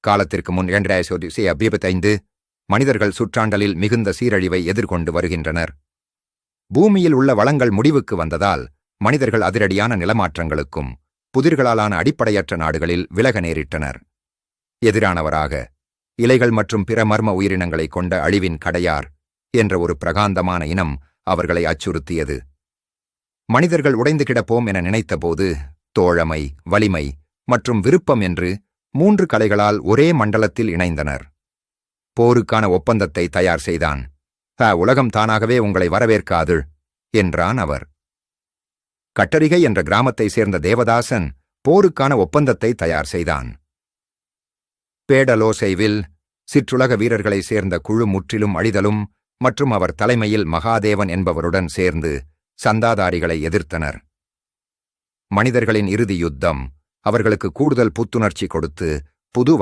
காலத்திற்கு முன் 2025 மனிதர்கள் சுற்றாண்டலில் மிகுந்த சீரழிவை எதிர்கொண்டு வருகின்றனர். பூமியில் உள்ள வளங்கள் முடிவுக்கு வந்ததால் மனிதர்கள் அதிரடியான நிலமாற்றங்களுக்கும் புதிர்களாலான அடிப்படையற்ற நாடுகளில் விலக நேரிட்டனர். எதிரானவராக இலைகள் மற்றும் பிற மர்ம உயிரினங்களை கொண்ட அழிவின் கடையார் என்ற ஒரு பிரகாந்தமான இனம் அவர்களை அச்சுறுத்தியது. மனிதர்கள் உடைந்து கிடப்போம் என நினைத்தபோது தோழமை, வலிமை மற்றும் விருப்பம் என்று 3 கலைகளால் ஒரே மண்டலத்தில் இணைந்தனர். போருக்கான ஒப்பந்தத்தை தயார் செய்தான். உலகம் தானாகவே உங்களை வரவேற்காது என்றான் அவர். கட்டரிகை என்ற கிராமத்தை சேர்ந்த தேவதாசன் போருக்கான ஒப்பந்தத்தை தயார் செய்தான். பேடலோசைவில் சிற்றுலக வீரர்களை சேர்ந்த குழு முற்றிலும் அழிதலும் மற்றும் அவர் தலைமையில் மகாதேவன் என்பவருடன் சேர்ந்து சந்தாதாரிகளை எதிர்த்தனர். மனிதர்களின் இறுதி யுத்தம் அவர்களுக்கு கூடுதல் புத்துணர்ச்சி கொடுத்து புது வரலாறு